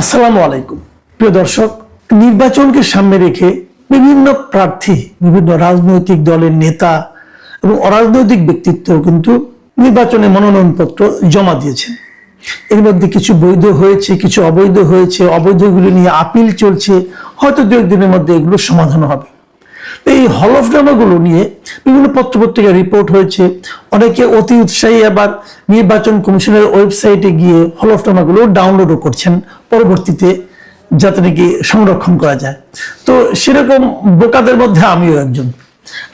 আসসালামু আলাইকুম প্রিয় দর্শক, নির্বাচনকে সামনে রেখে বিভিন্ন প্রার্থী, বিভিন্ন রাজনৈতিক দলের নেতা এবং অরাজনৈতিক ব্যক্তিত্ব কিন্তু নির্বাচনে মনোনয়নপত্র জমা দিয়েছেন। এর মধ্যে কিছু বৈধ হয়েছে, কিছু অবৈধ হয়েছে, অবৈধগুলি নিয়ে আপিল চলছে, হয়তো দু একদিনের মধ্যে এগুলো সমাধান হবে। এই হলফনামাগুলো নিয়ে বিভিন্ন পত্রপত্রিকায় রিপোর্ট হয়েছে। অনেকে অতি উৎসাহী আবার নির্বাচন কমিশনের ওয়েবসাইটে গিয়ে হলফনামাগুলো ডাউনলোডও করছেন পরবর্তীতে, যাতে নাকি সংরক্ষণ করা যায়। তো সেরকম বোকাদের মধ্যে আমিও একজন।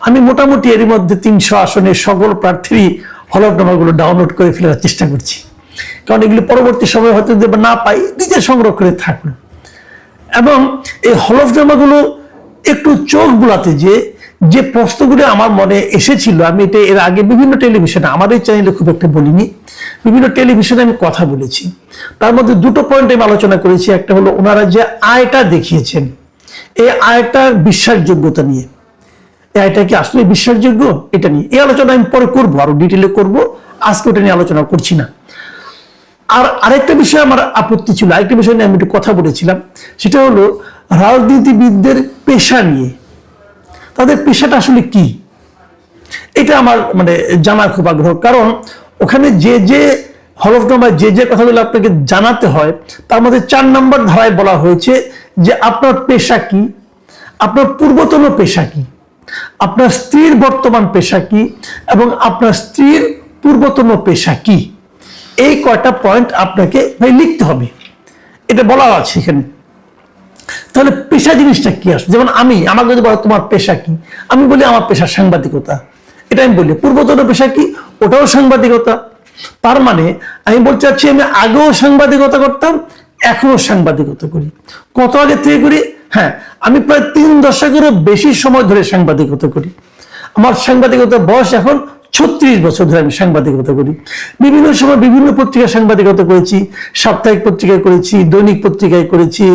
আমি মোটামুটি এর মধ্যে 300 আসনের সকল প্রার্থীরই হলফনামাগুলো ডাউনলোড করে ফেলার চেষ্টা করছি, কারণ এগুলো পরবর্তী সময় হয়তো না পাই, নিজে সংগ্রহ করে থাকবে। এবং এই হলফনামাগুলো একটু চোখ বুলাতে যে প্রশ্নগুলো আমার মনে এসেছিল, আমি এটা এর আগে বিভিন্ন টেলিভিশনে, আমাদের চ্যানেলে খুব একটা বলিনি, বিভিন্ন টেলিভিশনে আমি কথা বলেছি। তার মধ্যে দুটো পয়েন্ট আমি আলোচনা করেছি। একটা হলো ওনারা যে আয়টা দেখিয়েছেন, এই আয়টার বিশ্বাসযোগ্যতা নিয়ে, এই আয়টা কি আসলে বিশ্বাসযোগ্য, এটা নিয়ে এই আলোচনা আমি পরে করবো, আরো ডিটেলে করবো, আজকে ওটা নিয়ে আলোচনা করছি না। আর আরেকটা বিষয় আমার আপত্তি ছিল, আরেকটা বিষয় নিয়ে আমি একটু কথা বলেছিলাম, সেটা হলো রাজনীতিবিদদের পেশা নিয়ে। তাদের পেশাটা আসলে কি, এটা আমার জানার খুব আগ্রহ। কারণ ওখানে যে হলফনামায় যে কথাগুলো আপনাকে জানাতে হয়, তার মধ্যে 4 নম্বর ধারায় বলা হয়েছে যে আপনার পেশা কি, আপনার পূর্বতন পেশা কি, আপনার স্ত্রীর বর্তমান পেশা কি, এবং আপনার স্ত্রীর পূর্বতন পেশা কি। এই কয়টা পয়েন্ট আপনাকে লিখতে হবে, এটা বলা আছে এখানে। তাহলে পেশা জিনিসটা কি আসে? যেমন আমাকে যদি বলো তোমার পেশা কি, আমি বলি আমার পেশা সাংবাদিকতা, এটা আমি বলি। পূর্বতন পেশা কি, ওটাও সাংবাদিকতা। তার মানে আমি বলতে চাচ্ছি, আমি আগেও সাংবাদিকতা করতাম, এখনো সাংবাদিকতা করি। কত আগে থেকে করি? হ্যাঁ, আমি প্রায় 3 দশকেরও বেশি সময় ধরে সাংবাদিকতা করি। আমার সাংবাদিকতার বয়স এখন 36 বছর ধরে আমি সাংবাদিকতা করি। বিভিন্ন সময় বিভিন্ন পত্রিকায় সাংবাদিকতা করেছি, সাপ্তাহিক পত্রিকায় করেছি, দৈনিক পত্রিকায় করেছি,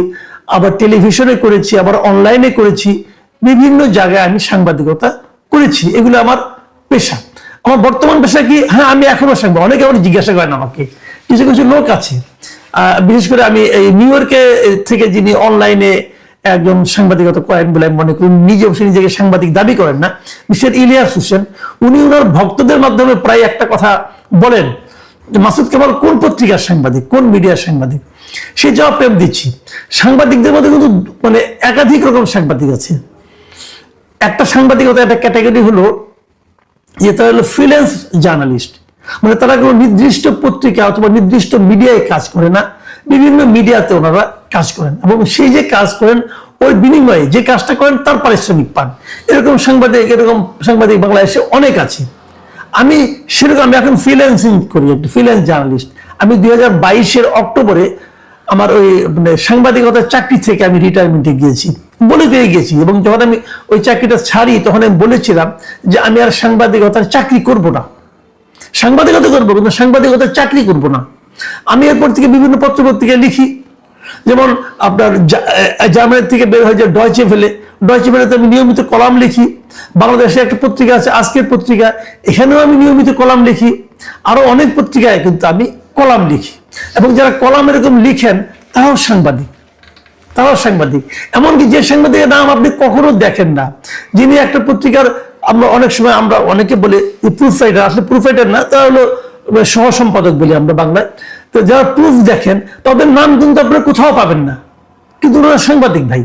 আবার টেলিভিশনে করেছি, আবার অনলাইনে করেছি। বিভিন্ন জায়গায় আমি সাংবাদিকতা করেছি, এগুলো আমার পেশা। আমার বর্তমান পেশা কি? হ্যাঁ, আমি এখনো সাংবাদিক। অনেকে আমার জিজ্ঞাসা করেন আমাকে, কিছু কিছু লোক আছে, বিশেষ করে আমি এই নিউ ইয়র্কে থেকে যিনি অনলাইনে একজন সাংবাদিকতা করেন বলে আমি মনে করি, নিজেকে সাংবাদিক দাবি করেন না, মিস্টার ইলিয়াস হোসেন, উনি ওনার ভক্তদের মাধ্যমে প্রায় একটা কথা বলেন, মাসুদ কামাল কোন পত্রিকার সাংবাদিক, কোন মিডিয়ার সাংবাদিক। সেই জবাব আমি দিচ্ছি। সাংবাদিকদের মধ্যে কিন্তু একাধিক রকম সাংবাদিক আছে। একটা সাংবাদিকতা একটা ক্যাটাগরি হলো যে তারা হলো ফ্রিল্যান্স জার্নালিস্ট, তারা কোনো নির্দিষ্ট পত্রিকা অথবা নির্দিষ্ট মিডিয়ায় কাজ করে না, বিভিন্ন মিডিয়াতে ওনারা কাজ করেন, এবং সেই যে কাজ করেন ওই বিনিময়ে যে কাজটা করেন তার পারিশ্রমিক পান। এরকম সাংবাদিক বাংলাদেশে অনেক আছে। আমি এখন ফ্রিল্যান্সিং করি, একটা ফ্রিল্যান্স জার্নালিস্ট। আমি 2022-এর অক্টোবরে আমার ওই সাংবাদিকতার চাকরি থেকে আমি রিটায়ারমেন্টে গিয়েছি, বলে দিয়ে গেছি। এবং যখন আমি ওই চাকরিটা ছাড়ি, তখন আমি বলেছিলাম যে আমি আর সাংবাদিকতার চাকরি করব না, সাংবাদিকতা করবো কিন্তু সাংবাদিকতার চাকরি করব না। আমি এরপর থেকে বিভিন্ন পত্রপত্রিকায় লিখি, যেমন আপনার জার্মানি থেকে বের হয়ে যায় ডয়চে ভেলেতে আমি নিয়মিত কলাম লিখি। বাংলাদেশে একটা পত্রিকা আছে আজকের পত্রিকা, এখানেও আমি নিয়মিত কলাম লিখি। আরো অনেক পত্রিকায় কিন্তু আমি কলাম লিখি, এবং যারা কলাম এরকম লিখেন তারাও সাংবাদিক। এমনকি যে সাংবাদিকের নাম আপনি কখনো দেখেন না, যিনি একটা পত্রিকার, আমরা অনেকে বলে প্রুফ রাইটার, আসলে প্রুফ রাইটার না, তারা হলো সহ সম্পাদক বলি আমরা বাংলায়। তো যারা প্রুফ দেখেন তাদের নাম কিন্তু আপনারা কোথাও পাবেন না, কিন্তু ওনারা সাংবাদিক ভাই,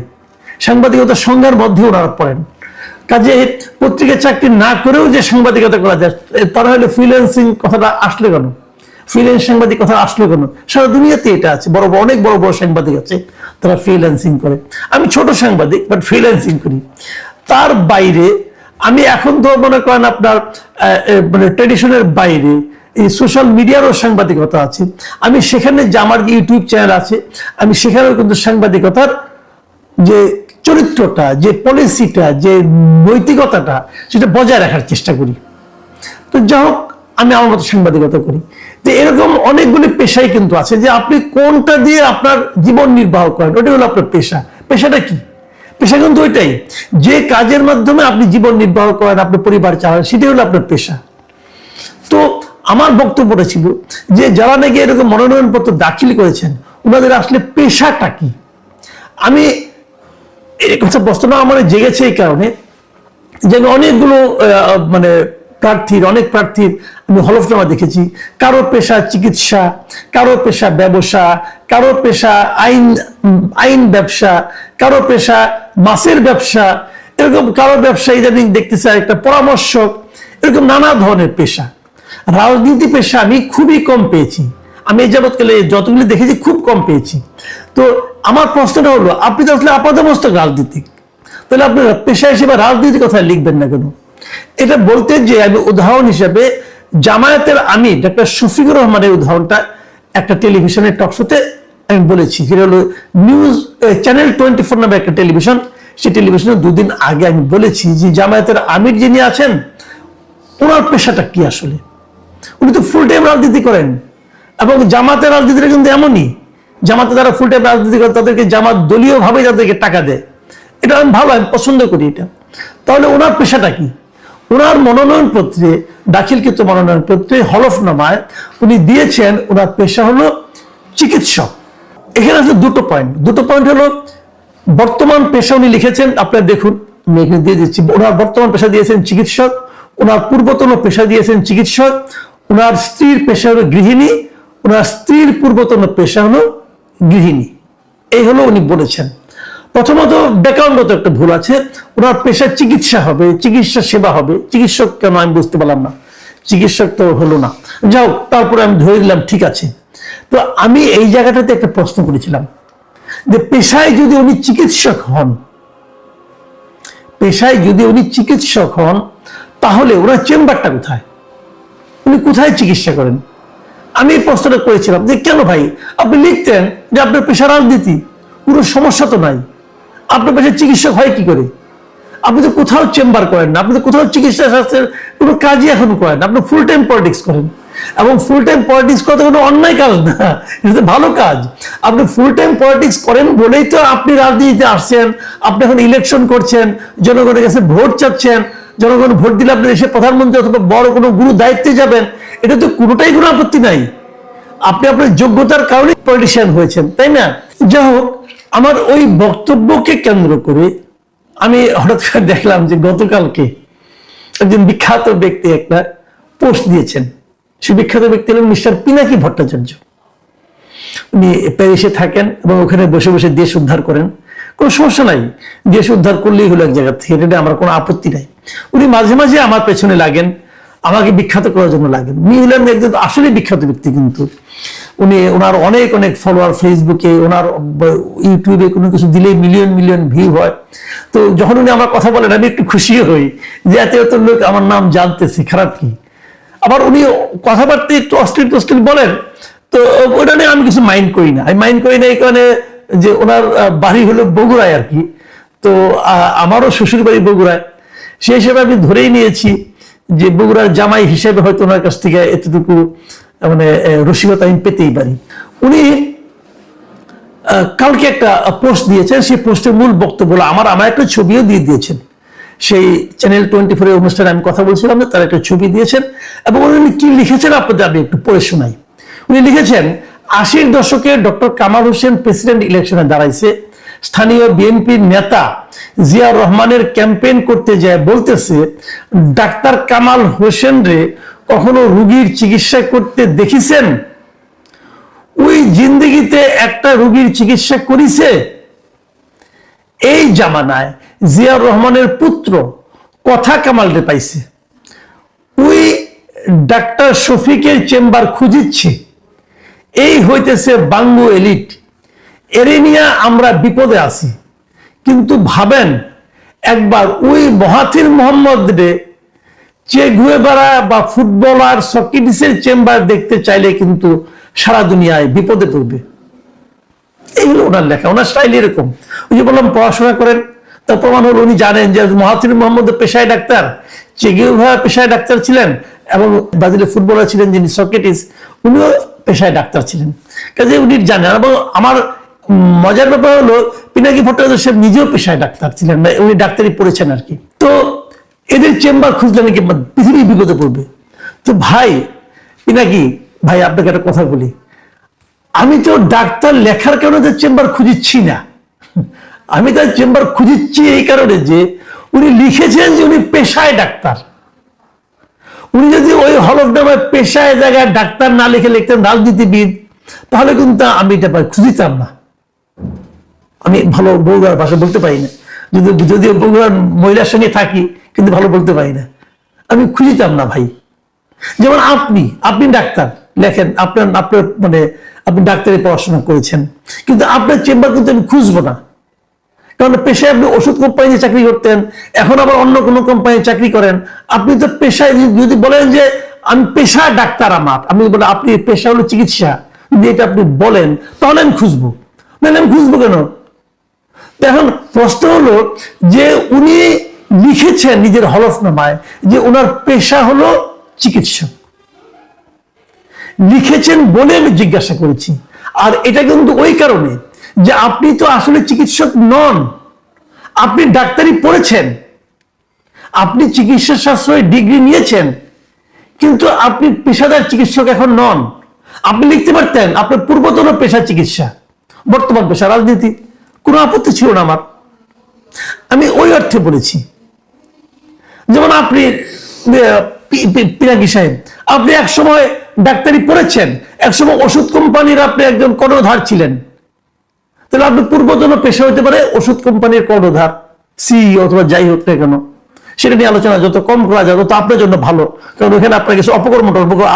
সাংবাদিকতার সংজ্ঞার মধ্যে ওনারা পড়েন। কাজে পত্রিকা চাকরি না করেও যে সাংবাদিকতা করা যায়, তারা হলো ফ্রিল্যান্সিং কথাটা আসলে কেন, ফ্রিল্যান্স সাংবাদিক কথা আসলো কেন? সারা দুনিয়াতে এটা আছে, অনেক বড় বড় সাংবাদিক আছে তারা ফ্রিল্যান্সিং করে। আমি ছোট সাংবাদিক, বাট ফ্রিল্যান্সিং করি। তার বাইরে আমি এখন তো মনে করেন আপনার ট্রেডিশনের বাইরে এই সোশ্যাল মিডিয়ারও সাংবাদিকতা আছে। আমি সেখানে যে আমার ইউটিউব চ্যানেল আছে, আমি সেখানেও কিন্তু সাংবাদিকতার যে চরিত্রটা, যে পলিসিটা, যে নৈতিকতাটা, সেটা বজায় রাখার চেষ্টা করি। তো যাই হোক, আমি আমার মতো সাংবাদিকতা করি। তো এরকম অনেকগুলি পেশাই কিন্তু আছে, যে আপনি কোনটা দিয়ে আপনার জীবন নির্বাহ করেন, ওটাই হলো আপনার পেশা। পেশাটা কি? পেশা কিন্তু ওইটাই, যে কাজের মাধ্যমে আপনি জীবন নির্বাহ করেন, আপনি পরিবার চালান, সেটাই হলো আপনার পেশা। তো আমার বক্তব্যটা ছিল যে যারা নাকি এরকম মনোনয়নপত্র দাখিল করেছেন, ওনাদের আসলে পেশাটা কি। আমি এই কথা প্রশ্ন আমার জেগেছে এই কারণে যে আমি অনেকগুলো মানে অনেক প্রার্থীর আমি হলফনামা দেখেছি। কারো পেশা চিকিৎসা, কারো পেশা ব্যবসা, কারো পেশা আইন ব্যবসা, কারো পেশা মাছের ব্যবসা, এরকম কারো ব্যবসা ইদানিং দেখতেছে একটা পরামর্শক, এরকম নানা ধরনের পেশা। রাজনীতি পেশা আমি খুবই কম পেয়েছি, আমি এই যাবৎকালে যতগুলি দেখেছি খুব কম পেয়েছি। তো আমার প্রশ্নটা হলো, আপনি তো আসলে আপাতমস্তক রাজনীতিক, তাহলে আপনি পেশা হিসেবে রাজনীতির কথা লিখবেন না কেন? এটা বলতে যে আমি উদাহরণ হিসেবে জামায়াতের আমির ডক্টর শফিকুর রহমানের উদাহরণটা একটা টেলিভিশনের টকশোতে আমি বলেছি, যেটা হলো নিউজ চ্যানেল 24 নামে একটা টেলিভিশন, সেই টেলিভিশনে 2 দিন আগে আমি বলেছি যে জামায়াতের আমির যিনি আছেন ওনার পেশাটা কি আসলে। উনি তো ফুল টাইম রাজনীতি করেন, এবং জামাতের রাজনীতিটা কিন্তু এমনই, জামাতে যারা ফুল টাইম রাজনীতি করে তাদেরকে জামাত দলীয় ভাবে তাদেরকে টাকা দেয়। এটা আমি ভালো, আমি পছন্দ করি এটা। তাহলে ওনার পেশাটা কি? ওনার মনোনয়ন পত্রে, দাখিলকৃত মনোনয়ন পত্রে হলফনামায় উনি দিয়েছেন ওনার পেশা হলো চিকিৎসক। এখানে আছে দুটো পয়েন্ট হলো বর্তমান পেশা উনি লিখেছেন, আপনারা দেখুন আমি এখানে দিয়ে দিচ্ছি। ওনার বর্তমান পেশা দিয়েছেন চিকিৎসক, ওনার পূর্বতন পেশা দিয়েছেন চিকিৎসক, ওনার স্ত্রীর পেশা হলো গৃহিণী, ওনার স্ত্রীর পূর্বতন পেশা হলো গৃহিণী। এই হলো উনি বলেছেন। প্রথমত ব্যাকরণগত একটা ভুল আছে, ওনার পেশা চিকিৎসা হবে, চিকিৎসা সেবা হবে, চিকিৎসক কেন আমি বুঝতে পারলাম না, চিকিৎসক তো হলো না। যাও, তারপরে আমি ধরে দিলাম ঠিক আছে। তো আমি এই জায়গাটাতে একটা প্রশ্ন করেছিলাম যে পেশায় যদি উনি চিকিৎসক হন, তাহলে ওনার চেম্বারটা কোথায়, উনি কোথায় চিকিৎসা করেন? আমি এই প্রশ্নটা করেছিলাম যে কেন ভাই আপনি লিখতেন যে আপনার পেশা রাজনীতি, কোনো সমস্যা তো নাই, আপনার পেশায় চিকিৎসক হয় কি করে? আপনি তো কোথাও চেম্বার করেন না, আপনি তো কোথাও চিকিৎসা শাস্ত্রের কোনো কাজই এখন করেন, আপনি ফুল টাইম পলিটিক্স করেন। এবং ফুল টাইম পলিটিক্স করতে কোনো অন্যায় কাজ না, এটা ভালো কাজ। আপনি ফুল টাইম পলিটিক্স করেন বলেই তো আপনি রাজনীতিতে আসছেন, আপনি এখন ইলেকশন করছেন, জনগণের কাছে ভোট চাচ্ছেন, জনগণ ভোট দিলে আপনি দেশের প্রধানমন্ত্রী অথবা বড় কোনো গুরু দায়িত্বে যাবেন, এটা তো কোনোটাই কোনো আপত্তি নাই। আপনি আপনার যোগ্যতার কারণে পলিটিশিয়ান হয়েছেন, তাই না? যাই হোক, আমার ওই বক্তব্যকে কেন্দ্র করে আমি হঠাৎ করে দেখলাম যে গতকালকে একজন বিখ্যাত ব্যক্তি একটা পোস্ট দিয়েছেন। সে বিখ্যাত ব্যক্তি হলেন মিস্টার পিনাকি ভট্টাচার্য। উনি প্যারিসে থাকেন এবং ওখানে বসে বসে দেশ উদ্ধার করেন, কোনো সমস্যা নাই, দেশ উদ্ধার করলেই হলো এক জায়গা থেকে, এটা আমার কোনো আপত্তি নাই। উনি মাঝে মাঝে আমার পেছনে লাগেন, আমাকে বিখ্যাত করার জন্য লাগেন। উনি হলেন একজন আসলে বিখ্যাত ব্যক্তি, কিন্তু উনি ওনার অনেক অনেক ফলোয়ার, ফেসবুকে, ওনার ইউটিউবে কোনো কিছু দিলে মিলিয়ন মিলিয়ন ভিউ হয়। তো যখন উনি আমার কথা বলেন আমি একটু খুশি হই যে এত এত লোক আমার নাম জানতেছে, খারাপ কি। আবার উনি কথাবার্তা একটু অশ্লীল বলেন, তো ওটা নিয়ে আমি কিছু মাইন্ড করি না। আমি মাইন্ড করি না এই কারণে যে ওনার বাড়ি হলো বগুড়ায় আর কি, তো আমারও শ্বশুর বাড়ি বগুড়ায়, সেই হিসেবে আমি ধরেই নিয়েছি যে বগুড়ার জামাই হিসেবে হয়তো ওনার কাছ থেকে এতটুকু মানে রসিকতা আমি পেতেই পারি। উনি কালকে একটা পোস্ট দিয়েছেন, সেই পোস্টের মূল বক্তব্য আমার একটা ছবিও দিয়ে দিয়েছেন। সেই চ্যানেল 24 এর অনুষ্ঠানে আমি কথা বলছিলাম, তার একটা ছবি দিয়েছেন, এবং উনি কি লিখেছেন আপনাদের আমি একটু পড়ে শোনাই। উনি লিখেছেন, 80-র দশকে ডক্টর কামাল হোসেন প্রেসিডেন্ট ইলেকশনে দাঁড়াইছে, স্থানীয় বিএনপির নেতা জিয়াউর রহমানের ক্যাম্পেইন করতে যায় বলতেছে, ডাক্তার কামাল হোসেন রে কখনো রুগীর চিকিৎসা করতে দেখিছেন? ওই জিন্দেগিতে একটা রুগীর চিকিৎসা করিছে? এই জামানায় জিয়াউর রহমানের পুত্র কথা কামাল রে পাইছে, ওই ডাক্তার শফিকের চেম্বার খুঁজিচ্ছে। এই হইতেছে বাঙ্গু এলিট, এরে নিয়ে আমরা বিপদে আছি। কিন্তু ভাবেন একবার ওই মহাথির মোহাম্মদ রে চে গুয়েভারা বা ফুটবলার সক্রেটিসের চেম্বার দেখতে চাইলে কিন্তু সারা দুনিয়ায় বিপদে পড়বে। এই হলো ওনার লেখা, ওনার স্টাইল এরকম। ওই যে বললাম পড়াশোনা করেন, তার প্রমাণ হলো উনি জানেন যে মহাথির মোহাম্মদ পেশায় ডাক্তার, চে গুয়েভারা পেশায় ডাক্তার ছিলেন, এবং ব্রাজিলের ফুটবলার ছিলেন যিনি সক্রেটিস, উনিও পেশায় ডাক্তার ছিলেন। কাজে উনি জানেন। এবং আমার মজার ব্যাপার হলো পিনাকি ভট্টাচার্য সাহেব নিজেও পেশায় ডাক্তার ছিলেন, উনি ডাক্তারি পড়েছেন আর কি। তো এদের চেম্বার খুঁজলে নাকি পৃথিবী বিপদে পড়বে। তো ভাই পিনাকি ভাই, আপনাকে একটা কথা বলি, আমি তো ডাক্তার লেখার কারণে তার চেম্বার খুঁজিচ্ছি না, আমি তার চেম্বার খুঁজিচ্ছি এই কারণে যে উনি লিখেছেন যে উনি পেশায় ডাক্তার। উনি যদি ওই হলফনামায় পেশায় জায়গায় ডাক্তার না লিখে লিখতেন রাজনীতিবিদ, তাহলে কিন্তু আমি এটা খুঁজিতাম না। আমি ভালো বগুড়ার ভাষা বলতে পারি না, যদিও বগুড়ার মহিলার সঙ্গে থাকি, কিন্তু ভালো বলতে পারি না, আমি খুঁজিতাম না ভাই। যেমন আপনি ডাক্তার লেখেন, আপনার মানে আপনি ডাক্তারি পড়াশোনা করেছেন, কিন্তু আপনার চেম্বার কিন্তু আমি খুঁজবো না, কারণ পেশায় আপনি ওষুধ কোম্পানিতে চাকরি করতেন, এখন আবার অন্য কোনো কোম্পানিতে চাকরি করেন। আপনি তো পেশায় যদি বলেন যে আমি পেশা ডাক্তার, আমি বলে আপনি পেশা হলো চিকিৎসা, যদি এটা আপনি বলেন তাহলে আমি খুঁজবো, নাহলে আমি খুঁজবো কেন? এখন প্রশ্ন হলো যে উনি লিখেছেন নিজের হলফনামায় যে ওনার পেশা হলো চিকিৎসক, লিখেছেন বলে আমি জিজ্ঞাসা করেছি। আর এটা কিন্তু ওই কারণে যে আপনি তো আসলে চিকিৎসক নন, আপনি ডাক্তারি পড়েছেন, আপনি চিকিৎসা শাস্ত্রে ডিগ্রি নিয়েছেন, কিন্তু আপনি পেশাদার চিকিৎসক এখন নন। আপনি লিখতে পারতেন আপনার পূর্বতন পেশা চিকিৎসা, বর্তমান পেশা রাজনীতি, কোনো আপত্তি ছিল না আমার। আমি ওই অর্থে বলেছি। যেমন আপনি পিনাকি সাহেব, আপনি এক সময় ডাক্তারি পড়েছেন, এক সময় ওষুধ কোম্পানির আপনি একজন কর্ণধার ছিলেন, তাহলে আপনি পূর্বতন পেশা হতে পারে ওষুধ কোম্পানির কর্ণধার, সিইও অথবা যাই হোক না কেন, সেটা নিয়ে আলোচনা যত কম করা যায় তত আপনার জন্য ভালো, কারণ ওখানে আপনার কিছু অপকর্ম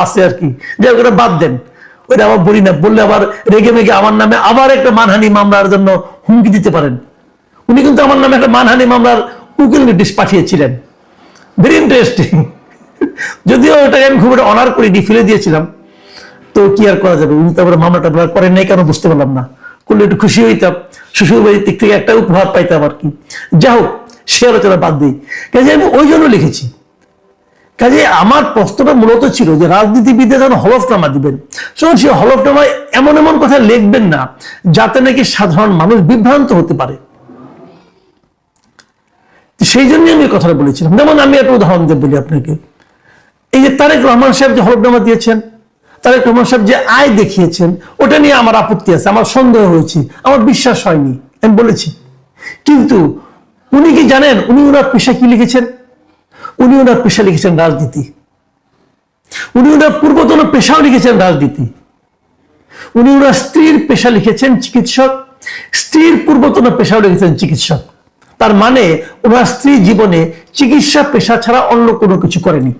আছে আর কি, যে ওটা বাদ দেন, ওইটা আবার বলি না, বললে আবার রেগে মেগে আমার নামে আবার একটা মানহানি মামলার জন্য হুমকি দিতে পারেন। উনি কিন্তু আমার নামে একটা মানহানি মামলার উকিল নোটিশ পাঠিয়েছিলেন, ভেরি ইন্টারেস্টিং। যদিও ওটাকে আমি খুব একটা অনার করিনি, ফেলে দিয়েছিলাম, তো কি আর করা যাবে, উনি তো আবার মামলাটা করেন নাই কেন বুঝতে পারলাম না, করলে একটু খুশি হইতাম, শ্বশুর বাড়ির দিক থেকে একটা উপহার পাইতাম আর কি। যা হোক, সে আলোচনা বাদ দিই। কাজে আমি ওই জন্য লিখেছি। কাজে আমার প্রশ্নটা মূলত ছিল যে রাজনীতিবিদরা যখন হলফনামা দিবেন, তখন সে হলফনামায় এমন এমন কথা লিখবেন না যাতে নাকি সাধারণ মানুষ বিভ্রান্ত হতে পারে। সেই জন্য আমি কথাটা বলেছিলাম। যেমন আমি একটা উদাহরণ দিয়ে বলি আপনাকে, এই যে তারেক রহমান সাহেব যে হলফনামা দিয়েছেন, তারেক রহমান সাহেব যে আয় দেখিয়েছেন, ওটা নিয়ে আমার আপত্তি আছে, আমার সন্দেহ হয়েছে, আমার বিশ্বাস হয়নি, আমি বলেছি। কিন্তু উনি কি জানেন উনি ওনার পেশা কি লিখেছেন? উনি ওনার পেশা লিখেছেন রাজনীতি। উনি ওনার পূর্বতন পেশাও লিখেছেন রাজনীতি। উনি ওনার স্ত্রীর পেশা লিখেছেন চিকিৎসক, স্ত্রীর পূর্বতন পেশাও লিখেছেন চিকিৎসক। তার মানে ওনার স্ত্রী জীবনে চিকিৎসা পেশা ছাড়া অন্য কোনো কিছু করেনি।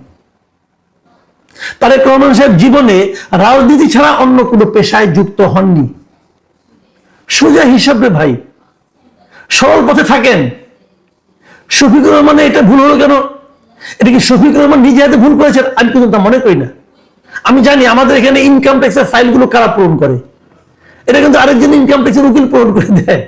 তারেক রহমান সাহেব জীবনে রাজনীতি ছাড়া অন্য কোনো পেশায় যুক্ত হননি। সোজা হিসাবে ভাই, সরল পথে থাকেন। শফিকুর রহমানের এটা ভুল হলো কেন? এটা কি শফিকুর রহমান নিজে হাতে ভুল করেছেন? আমি কিন্তু তা মনে করি না। আমি জানি আমাদের এখানে ইনকাম ট্যাক্সের ফাইলগুলো কারা পূরণ করে, এটা কিন্তু আরেকজন ইনকাম ট্যাক্সের উকিল পূরণ করে দেয়,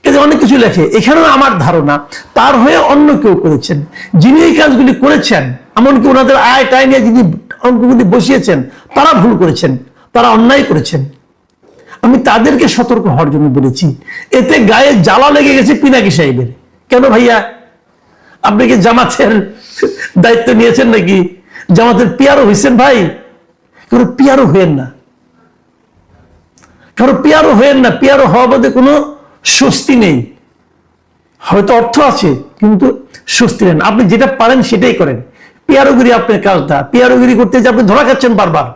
কিন্তু অনেক কিছু লেখে। এখানেও আমার ধারণা তার হয়ে অন্য কেউ করেছেন, যিনি এই কাজগুলি করেছেন, এমনকি ওনাদের আয় টায় নিয়ে যিনি অঙ্কগুলি বসিয়েছেন, তারা ভুল করেছেন, তারা অন্যায় করেছেন। আমি তাদেরকে সতর্ক হওয়ার জন্য বলেছি। এতে গায়ে জ্বালা লেগে গেছে পিনাকি সাহেবের। কেন ভাইয়া, আপনি কি জামাতের দায়িত্ব নিয়েছেন নাকি? জামাতের পিয়ারও হয়েছেন ভাই? কারো পিয়ারও হয়েন না, কারো পিয়ারও হয়েন না। পিয়ারও হওয়া বাদে কোনো স্বস্তি নেই। হয়তো অর্থ আছে কিন্তু স্বস্তি নেন। আপনি যেটা পারেন সেটাই করেন। পিয়ারোগিরি আপনার কাজটা, পিয়ারোগিরি করতে যে আপনি ধরা খাচ্ছেন বারবার।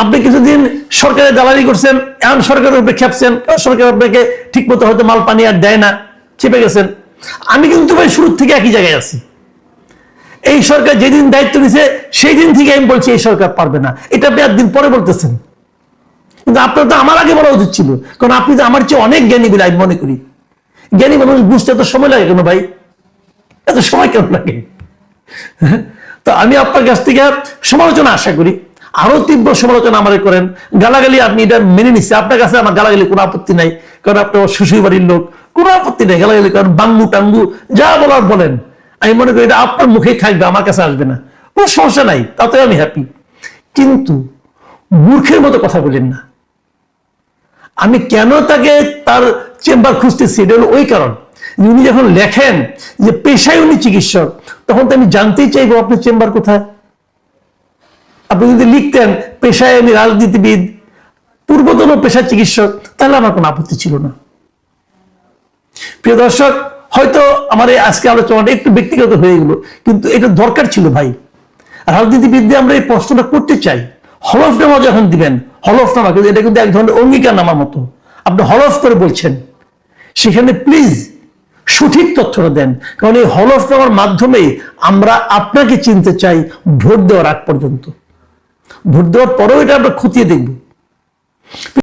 আপনি কিছুদিন সরকারের দালালি করছেন, এখন সরকারের উপরে খেপছেন, সরকার আপনাকে ঠিক মতো হয়তো মাল পানি আর দেয় না, চেপে গেছেন। আমি কিন্তু ভাই শুরু থেকে একই জায়গায় আছি। এই সরকার যেদিন দায়িত্ব নিছে সেই দিন থেকে আমি বলছি এই সরকার পারবে না। এটা আপনি একদিন পরে বলতেছেন, কিন্তু আপনার তো আমার আগে বলা উচিত ছিল, কারণ আপনি তো আমার চেয়ে অনেক জ্ঞানী বলে আমি মনে করি। জ্ঞানী মানুষ বুঝতে এত সময় লাগে কেন ভাই? এত সময় কেন লাগে? তো আমি আপনার কাছ থেকে সমালোচনা আশা করি, আরো তীব্র সমালোচনা আমাদের করেন। গালাগালি আপনি এটা মেনে নিচ্ছে, আপনার কাছে আমার গালাগালি কোনো আপত্তি নাই, কারণ আপনার শ্বশুর বাড়ির লোক, কোনো আপত্তি নেই গালাগালি, কারণ বাঙ্গু টাঙ্গু যা বলার বলেন। আমি মনে করি এটা আপনার মুখেই থাকবে, আমার কাছে আসবে না, কোনো সমস্যা নাই, তাতে আমি হ্যাপি। কিন্তু মূর্খের মতো কথা বলেন না। আমি কেন তাকে তার চেম্বার খুঁজতেছি, এটা হলো ওই কারণ, উনি যখন লেখেন যে পেশায় উনি চিকিৎসক, তখন তো আমি জানতেই চাইবো আপনার চেম্বার কোথায়। আপনি যদি লিখতেন পেশায় আমি রাজনীতিবিদ, পূর্বতন পেশা চিকিৎসক, তাহলে আমার কোনো আপত্তি ছিল না। প্রিয় দর্শক, হয়তো আমার এই আজকে আলোচনাটা একটু ব্যক্তিগত হয়ে গেল, কিন্তু এটা দরকার ছিল ভাই। রাজনীতিবিদদের আমরা এই প্রশ্নটা করতে চাই। হলফনামা যখন দিবেন, হলফনামা কিন্তু এটা কিন্তু এক ধরনের অঙ্গীকার নামার মতো, আপনি হলফ করে বলছেন, সেখানে প্লিজ সঠিক তথ্যটা দেন। কারণ এই হলফনামার মাধ্যমে আমরা আপনাকে চিনতে চাই ভোট দেওয়ার আগ পর্যন্ত। ভোট দেওয়ার পরেও এটা আমরা খতিয়ে দেখব।